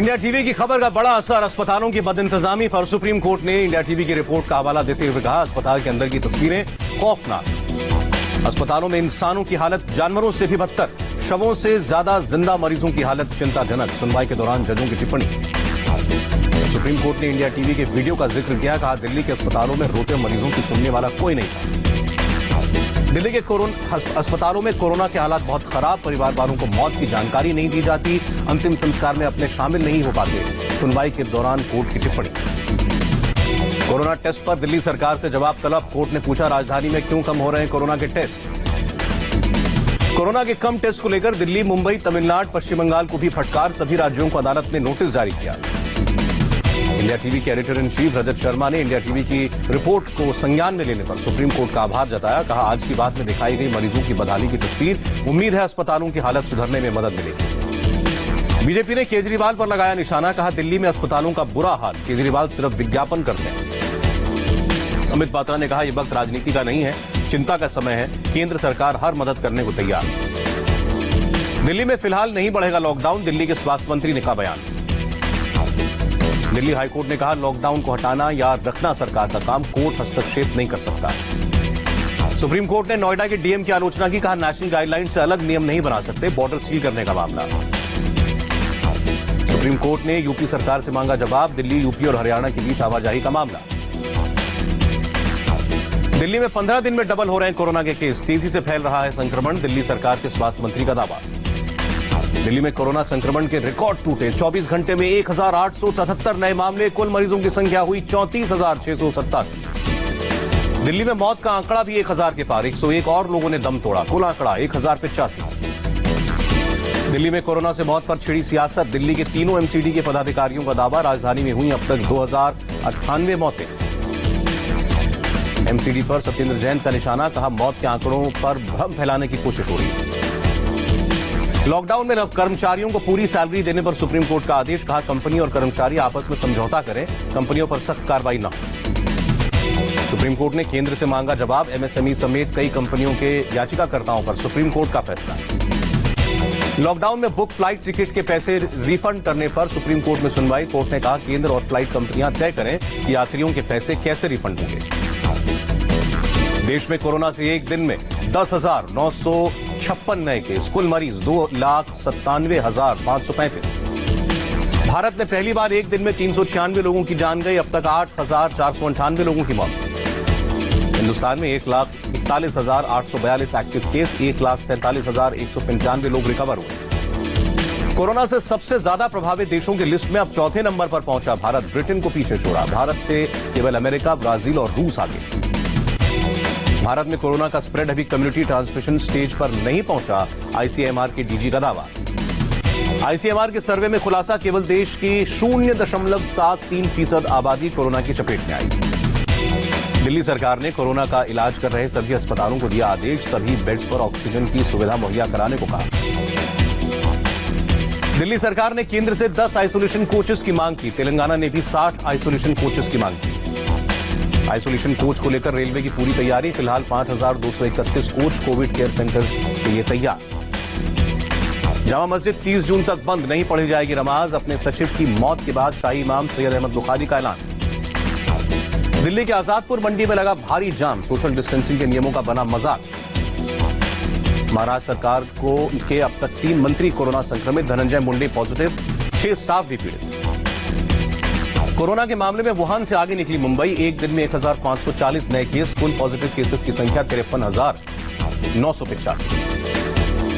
India TV की खबर का बड़ा असर अस्पतालों की बदइंतजामी पर। सुप्रीम कोर्ट ने इंडिया टीवी की रिपोर्ट का हवाला देते हुए कहा, अस्पताल के अंदर की तस्वीरें खौफनाक। अस्पतालों में इंसानों की हालत जानवरों से भी बदतर, शवों से ज्यादा जिंदा मरीजों की हालत चिंताजनक। सुनवाई के दौरान जजों की टिप्पणी। सुप्रीम कोर्ट ने इंडिया टीवी के वीडियो का जिक्र किया, कहा दिल्ली के अस्पतालों में रोते मरीजों की सुनने वाला कोई नहीं था। दिल्ली के अस्पतालों में कोरोना के हालात बहुत खराब, परिवार वालों को मौत की जानकारी नहीं दी जाती, अंतिम संस्कार में अपने शामिल नहीं हो पाते। सुनवाई के दौरान कोर्ट की टिप्पणी। कोरोना टेस्ट पर दिल्ली सरकार से जवाब तलब। कोर्ट ने पूछा, राजधानी में क्यों कम हो रहे हैं कोरोना के टेस्ट। कोरोना के कम टेस्ट को लेकर दिल्ली, मुंबई, तमिलनाडु, पश्चिम बंगाल को भी फटकार। सभी राज्यों को अदालत ने नोटिस जारी किया। इंडिया टीवी के editor in chief Rajat Sharma ने इंडिया टीवी की रिपोर्ट को संज्ञान में लेने पर सुप्रीम कोर्ट का आभार जताया। कहा, आज की बात में दिखाई गई मरीजों की बदहाली की तस्वीर, उम्मीद है अस्पतालों की हालत सुधरने में मदद मिलेगी। बीजेपी ने केजरीवाल पर लगाया निशाना। कहा, दिल्ली में अस्पतालों का बुरा हाल, केजरीवाल सिर्फ विज्ञापन करते हैं। संबित पात्रा ने कहा, यह वक्त राजनीति का नहीं है, चिंता का समय है, केंद्र सरकार हर मदद करने को तैयार। दिल्ली में फिलहाल नहीं बढ़ेगा लॉकडाउन, दिल्ली के स्वास्थ्य मंत्री ने कहा बयान। दिल्ली हाईकोर्ट ने कहा, लॉकडाउन को हटाना या रखना सरकार का काम, कोर्ट हस्तक्षेप नहीं कर सकता। सुप्रीम कोर्ट ने नोएडा के डीएम की आलोचना की। कहा, नेशनल गाइडलाइन से अलग नियम नहीं बना सकते, बॉर्डर सील करने का मामला। सुप्रीम कोर्ट ने यूपी सरकार से मांगा जवाब। दिल्ली, यूपी और हरियाणा के बीच आवाजाही का मामला। दिल्ली में 15 दिन में डबल हो रहे हैं कोरोना के केस, तेजी से फैल रहा है संक्रमण, दिल्ली सरकार के स्वास्थ्य मंत्री का दावा। दिल्ली में कोरोना संक्रमण के रिकॉर्ड टूटे, 24 घंटे में 1877 नए मामले, कुल मरीजों की संख्या हुई 34,687। दिल्ली में मौत का आंकड़ा भी 1000 के पार, 101 और लोगों ने दम तोड़ा, कुल आंकड़ा 1085। दिल्ली में कोरोना से मौत पर छिड़ी सियासत, दिल्ली के तीनों एमसीडी के पदाधिकारियों का दावा, राजधानी में हुई अब तक 2098 मौतें। एमसीडी पर सत्येंद्र जैन का निशाना। कहा, मौत के आंकड़ों पर भ्रम फैलाने की कोशिश हो रही है। लॉकडाउन में कर्मचारियों को पूरी सैलरी देने पर सुप्रीम कोर्ट का आदेश। कहा, कंपनी और कर्मचारी आपस में समझौता करें, कंपनियों पर सख्त कार्रवाई न हो। सुप्रीम कोर्ट ने केंद्र से मांगा जवाब। एमएसएमई समेत कई कंपनियों के याचिकाकर्ताओं पर सुप्रीम कोर्ट का फैसला। लॉकडाउन में बुक फ्लाइट टिकट के पैसे रिफंड करने पर सुप्रीम कोर्ट में सुनवाई। कोर्ट ने कहा, केंद्र और फ्लाइट कंपनियां तय करें कि यात्रियों के पैसे कैसे रिफंड होंगे। देश में कोरोना से एक दिन में 10,956 नए केस, कुल मरीज 2,97,535। भारत में पहली बार एक दिन में 396 लोगों की जान गई, अब तक 8,498 लोगों की मौत। हिंदुस्तान में 1,41,842 एक्टिव केस, 1,47,195 लोग रिकवर हुए। कोरोना से सबसे ज्यादा प्रभावित देशों की लिस्ट में अब चौथे नंबर पर पहुंचा भारत, ब्रिटेन को पीछे छोड़ा। भारत से केवल अमेरिका, ब्राजील और रूस आगे। भारत में कोरोना का स्प्रेड अभी कम्युनिटी ट्रांसमिशन स्टेज पर नहीं पहुंचा, आईसीएमआर के डीजी का दावा। आईसीएमआर के सर्वे में खुलासा, केवल देश की 0.73% आबादी कोरोना की चपेट में आई। दिल्ली सरकार ने कोरोना का इलाज कर रहे सभी अस्पतालों को दिया आदेश, सभी बेड्स पर ऑक्सीजन की सुविधा मुहैया कराने को कहा। दिल्ली सरकार ने केंद्र से 10 आइसोलेशन कोचेस की मांग की, तेलंगाना ने भी 60 आइसोलेशन कोचेस की मांग की। आइसोलेशन कोच को लेकर रेलवे की पूरी तैयारी, फिलहाल 5,231 कोच कोविड केयर सेंटर्स के लिए तैयार। जामा मस्जिद 30 जून तक बंद, नहीं पढ़ी जाएगी नमाज। अपने सचिव की मौत के बाद शाही इमाम सैयद अहमद बुखारी का ऐलान। दिल्ली के आजादपुर मंडी में लगा भारी जाम, सोशल डिस्टेंसिंग के नियमों का बना मजाक। महाराष्ट्र सरकार के अब तक 3 मंत्री कोरोना संक्रमित, धनंजय मुंडे पॉजिटिव, 6 स्टाफ भी पीड़ित। कोरोना के मामले में वुहान से आगे निकली मुंबई, एक दिन में 1,540 नए केस, कुल पॉजिटिव केसेस की संख्या 53,985।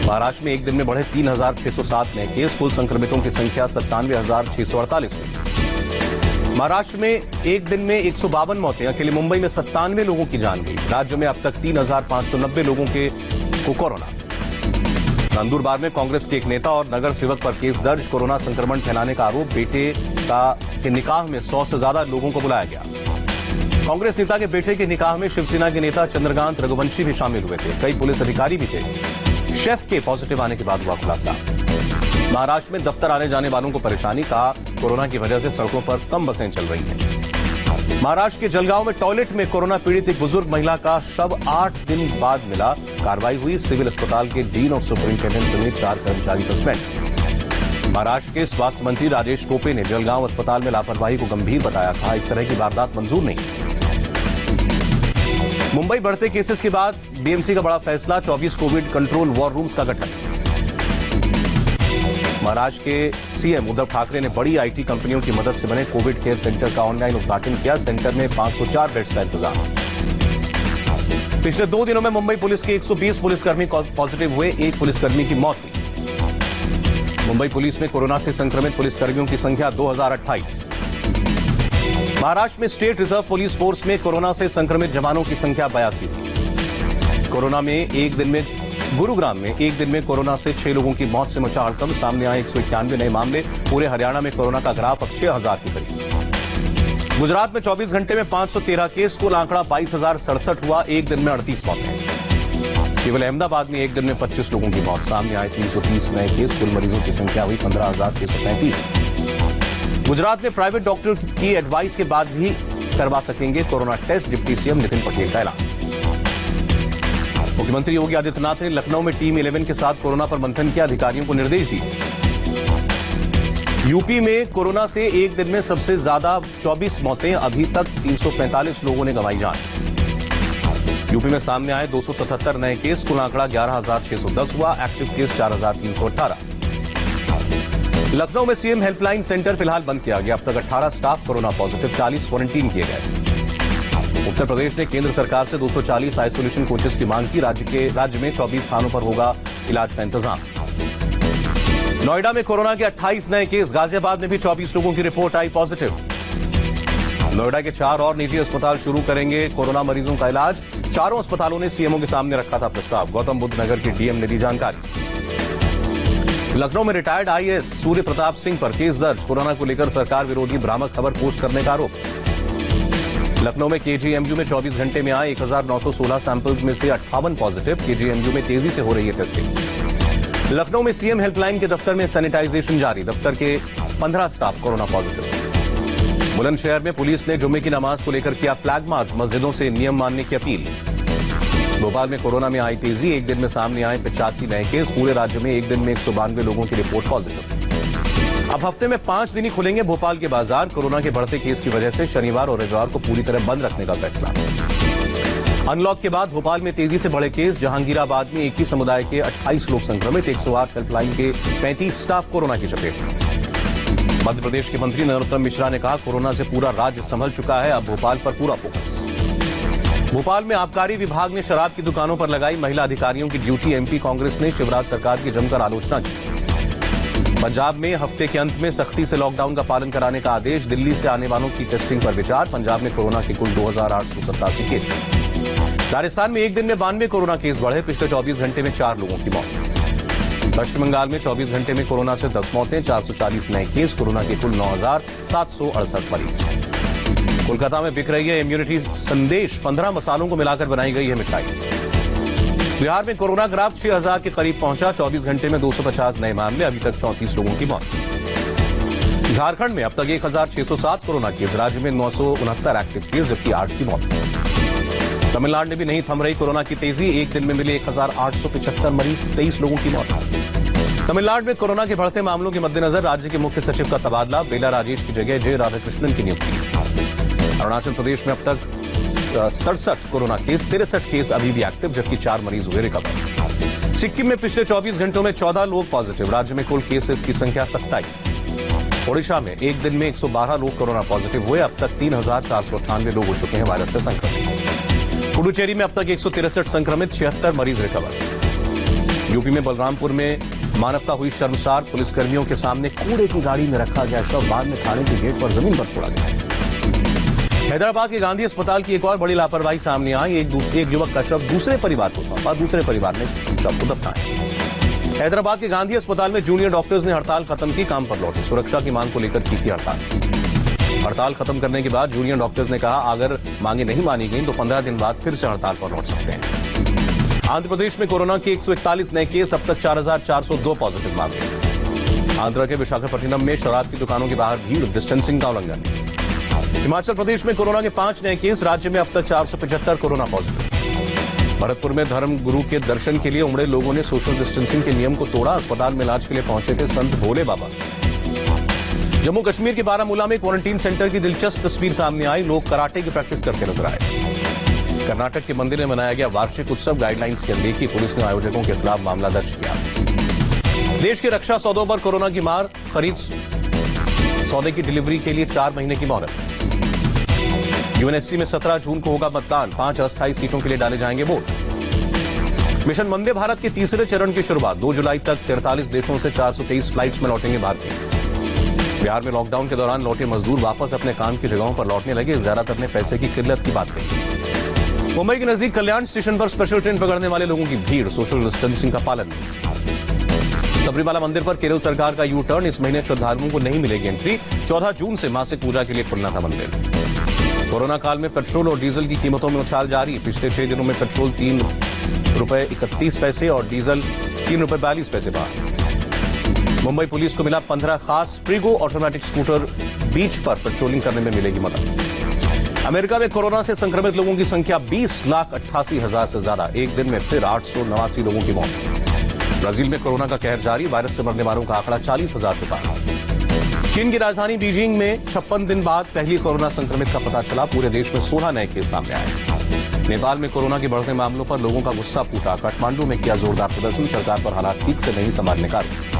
महाराष्ट्र में एक दिन में बढ़े 3,607 नए केस, कुल संक्रमितों की संख्या 97,648 हुई। महाराष्ट्र में एक दिन में 152 मौतें, अकेले मुंबई में 97 लोगों की जान गई। राज्य में अब तक 3,590 लोगों को कोरोना। नंदुरबार में कांग्रेस के एक नेता और नगर सेवक पर केस दर्ज, कोरोना संक्रमण फैलाने का आरोप, बेटे के निकाह में 100 से ज्यादा लोगों को बुलाया गया। कांग्रेस नेता के बेटे के निकाह में शिवसेना के नेता चंद्रकांत रघुवंशी भी शामिल हुए थे, कई पुलिस अधिकारी भी थे। शेफ के पॉजिटिव आने के बाद हुआ खुलासा। महाराष्ट्र में दफ्तर आने जाने वालों को परेशानी, कहा कोरोना की वजह से सड़कों पर कम बसें चल रही हैं। महाराष्ट्र के जलगांव में टॉयलेट में कोरोना पीड़ित एक बुजुर्ग महिला का शव 8 दिन बाद मिला, कार्रवाई हुई। सिविल अस्पताल के डीन और सुपरिंटेंडेंट समेत 4 कर्मचारी सस्पेंड। महाराष्ट्र के स्वास्थ्य मंत्री राजेश टोपे ने जलगांव अस्पताल में लापरवाही को गंभीर बताया। कहा, इस तरह की वारदात मंजूर नहीं। मुंबई बढ़ते केसेस के बाद बीएमसी का बड़ा फैसला, 24 कोविड कंट्रोल वॉर रूम्स का गठन। महाराष्ट्र के सीएम उद्धव ठाकरे ने बड़ी आईटी कंपनियों की मदद से बने कोविड केयर सेंटर का ऑनलाइन उद्घाटन किया। सेंटर में 504 बेड्स का इंतजाम। पिछले 2 दिनों में मुंबई पुलिस के 120 पुलिसकर्मी पॉजिटिव हुए, 1 पुलिसकर्मी की मौत हुई। मुंबई पुलिस में कोरोना से संक्रमित पुलिसकर्मियों की संख्या 2028। महाराष्ट्र में स्टेट रिजर्व पुलिस फोर्स में कोरोना से संक्रमित जवानों की संख्या 82 हुई। कोरोना में एक दिन में गुरुग्राम में एक दिन में कोरोना से 6 लोगों की मौत से मचा हड़कंप। सामने आए 191 नए मामले। पूरे हरियाणा में कोरोना का ग्राफ अब 6000 के करीब। गुजरात में 24 घंटे में 513 केस, कुल आंकड़ा 22,067 हुआ। एक दिन में 38 मौतें। केवल अहमदाबाद में एक दिन में 25 लोगों की मौत। सामने आए 330 नए केस, कुल मरीजों की संख्या हुई 15,635। गुजरात में प्राइवेट डॉक्टर की एडवाइस के बाद भी करवा सकेंगे corona test, deputy CM Nitin Patel का ऐलान। मुख्यमंत्री योगी आदित्यनाथ ने लखनऊ में टीम 11 के साथ कोरोना पर मंथन किया, अधिकारियों को निर्देश दिए। यूपी में कोरोना से एक दिन में सबसे ज्यादा 24 मौतें, अभी तक 345 लोगों ने गंवाई जान। यूपी में सामने आए 277 नए केस, कुल आंकड़ा 11,610 हुआ। Active case 4,318। लखनऊ में सीएम हेल्पलाइन सेंटर फिलहाल बंद किया गया। अब तक 18 स्टाफ कोरोना पॉजिटिव, 40 क्वारंटीन किए गए। उत्तर प्रदेश ने केंद्र सरकार से 240 आइसोलेशन कोचेस की मांग की। राज्य में 24 स्थानों पर होगा इलाज का इंतजाम। नोएडा में कोरोना के 28 नए केस। गाजियाबाद में भी 24 लोगों की रिपोर्ट आई पॉजिटिव। नोएडा के 4 और निजी अस्पताल शुरू करेंगे कोरोना मरीजों का इलाज। चारों अस्पतालों ने सीएमओ के सामने रखा था प्रस्ताव। गौतम बुद्ध नगर के डीएम ने दी जानकारी। लखनऊ में रिटायर्ड आईएएस सूर्य प्रताप सिंह पर केस दर्ज। कोरोना को लेकर सरकार विरोधी भ्रामक खबर पोस्ट करने का आरोप। लखनऊ में केजीएमयू में 24 घंटे में आए 1916 सैंपल्स में से 58 पॉजिटिव। केजीएमयू में तेजी से हो रही है टेस्टिंग। लखनऊ में सीएम हेल्पलाइन के दफ्तर में सैनिटाइजेशन जारी। दफ्तर के 15 स्टाफ कोरोना पॉजिटिव। बुलंदशहर में पुलिस ने जुम्मे की नमाज को लेकर किया फ्लैग मार्च। मस्जिदों से नियम मानने की अपील। भोपाल में कोरोना में आई तेजी। एक दिन में सामने आए 85 नए केस। पूरे राज्य में एक दिन में 192 लोगों की रिपोर्ट पॉजिटिव। अब हफ्ते में 5 दिन ही खुलेंगे भोपाल के बाजार। कोरोना के बढ़ते केस की वजह से शनिवार और रविवार को पूरी तरह बंद रखने का फैसला। अनलॉक के बाद भोपाल में तेजी से बढ़े केस। जहांगीराबाद में एक ही समुदाय के 28 लोग संक्रमित। 108 हेल्पलाइन के 35 स्टाफ कोरोना की चपेट में। मध्य प्रदेश के मंत्री नरोत्तम मिश्रा ने कहा, कोरोना से पूरा राज्य संभल चुका है, अब भोपाल पर पूरा फोकस। भोपाल में आबकारी विभाग ने शराब की दुकानों पर लगाई महिला अधिकारियों की ड्यूटी। एमपी कांग्रेस ने शिवराज सरकार की जमकर आलोचना की। पंजाब में हफ्ते के अंत में सख्ती से लॉकडाउन का पालन कराने का आदेश। दिल्ली से आने वालों की टेस्टिंग पर विचार। पंजाब में कोरोना के कुल 2,887 केस। राजस्थान में एक दिन में 92 कोरोना केस बढ़े। पिछले 24 घंटे में 4 लोगों की मौत। पश्चिम बंगाल में 24 घंटे में कोरोना से 10 मौतें, 440 नए केस। कोरोना के कुल 9,768 मरीज। कोलकाता में बिक रही है इम्यूनिटी संदेश। 15 मसालों को मिलाकर बनाई गई है मिठाई। बिहार में कोरोना ग्राफ 6000 के करीब पहुंचा। 24 घंटे में 250 नए मामले, अभी तक 34 लोगों की मौत। झारखंड में अब तक 1607 कोरोना केस। राज्य में 969 एक्टिव केस, जबकि 8 की मौत। तमिलनाडु में भी नहीं थम रही कोरोना की तेजी। एक दिन में मिले 1875 मरीज, 23 लोगों की मौत। तमिलनाडु में कोरोना के बढ़ते मामलों के मद्देनजर राज्य के मुख्य सचिव का तबादला। बेला राजेश की जगह जे राधाकृष्णन की नियुक्ति। अरुणाचल प्रदेश में अब तक 67 कोरोना केस, 63 केस अभी भी एक्टिव, जबकि 4 मरीज हुए रिकवर। सिक्किम में पिछले 24 घंटों में 14 लोग पॉजिटिव। राज्य में कुल केसेस की संख्या 27। ओडिशा में एक दिन में 112 लोग कोरोना पॉजिटिव हुए। अब तक 3,498 लोग हो चुके हैं वायरस से संक्रमित। पुडुचेरी में अब तक 163 संक्रमित, 76 मरीज रिकवर। यूपी में बलरामपुर में मानवता हुई शर्मसार। पुलिसकर्मियों के सामने कूड़े की गाड़ी में रखा गया शव बाद में थाने के गेट पर जमीन पर छोड़ा गया। हैदराबाद के गांधी अस्पताल की एक और बड़ी लापरवाही सामने आई। एक युवक का शव दूसरे परिवार को सौंपा, दूसरे परिवार ने शव को दफनाया। हैदराबाद के गांधी अस्पताल में जूनियर डॉक्टर्स ने हड़ताल खत्म की, काम पर लौटे। सुरक्षा की मांग को लेकर की थी हड़ताल खत्म करने के बाद जूनियर डॉक्टर्स ने कहा, अगर मांगे नहीं मानी गई तो 15 दिन बाद फिर से हड़ताल पर लौट सकते हैं। आंध्र प्रदेश में कोरोना के 141 नए केस। अब तक 4,402 पॉजिटिव मामले। आंध्र के विशाखापट्टनम में शराब की दुकानों के बाहर भीड़, डिस्टेंसिंग का उल्लंघन। हिमाचल प्रदेश में कोरोना के 5 नए केस। राज्य में अब तक 475 कोरोना पॉजिटिव। भरतपुर में धर्म गुरु के दर्शन के लिए उमड़े लोगों ने सोशल डिस्टेंसिंग के नियम को तोड़ा। अस्पताल में इलाज के लिए पहुंचे थे संत भोले बाबा। जम्मू कश्मीर के बारामूला में क्वारंटीन सेंटर की दिलचस्प तस्वीर सामने आई। लोग कराटे की प्रैक्टिस करते नजर आए। कर्नाटक के मंदिर में मनाया गया वार्षिक उत्सव। गाइडलाइंस की अनदेखी, पुलिस ने आयोजकों के खिलाफ मामला दर्ज किया। देश के रक्षा सौदों पर कोरोना की मार। खरीद सौदे की डिलीवरी के लिए 4 महीने की मोहलत। यूएनएससी में 17 जून को होगा मतदान। 5 अस्थायी सीटों के लिए डाले जाएंगे वोट। मिशन वंदे भारत के तीसरे चरण की शुरुआत। 2 जुलाई तक 43 देशों से 423 फ्लाइट्स में लौटेंगे भारतीय। बिहार में लॉकडाउन के दौरान लौटे मजदूर वापस अपने काम की जगहों पर लौटने लगे। ज्यादातर ने पैसे की किल्लत की बात कही। मुंबई के नजदीक कल्याण स्टेशन पर स्पेशल ट्रेन पकड़ने वाले लोगों की भीड़। सोशल डिस्टेंसिंग का पालन। सबरीमाला मंदिर पर केरल सरकार का यू टर्न। इस महीने श्रद्धालुओं को नहीं मिलेगी एंट्री। 14 जून से मासिक पूजा के लिए खुलना था मंदिर। कोरोना काल में पेट्रोल और डीजल की कीमतों में उछाल जारी। पिछले 6 दिनों में पेट्रोल 3 रुपए 31 पैसे और डीजल 3 रुपए 42 पैसे बढ़ा। मुंबई पुलिस को मिला 15 खास फ्रीगो ऑटोमेटिक स्कूटर। बीच पर पेट्रोलिंग करने में मिलेगी मदद। अमेरिका में कोरोना से संक्रमित लोगों की संख्या 20,88,000 से ज्यादा। एक दिन में फिर 889 लोगों की मौत। ब्राजील में कोरोना का कहर जारी। वायरस से मरने वालों का आंकड़ा 40,000 के पार। चीन की राजधानी बीजिंग में 56 दिन बाद पहली कोरोना संक्रमित का पता चला। पूरे देश में 16 नए केस सामने आए। नेपाल में कोरोना के बढ़ते मामलों पर लोगों का गुस्सा फूटा। काठमांडू में किया जोरदार प्रदर्शन। सरकार पर हालात ठीक से नहीं संभालने का आरोप।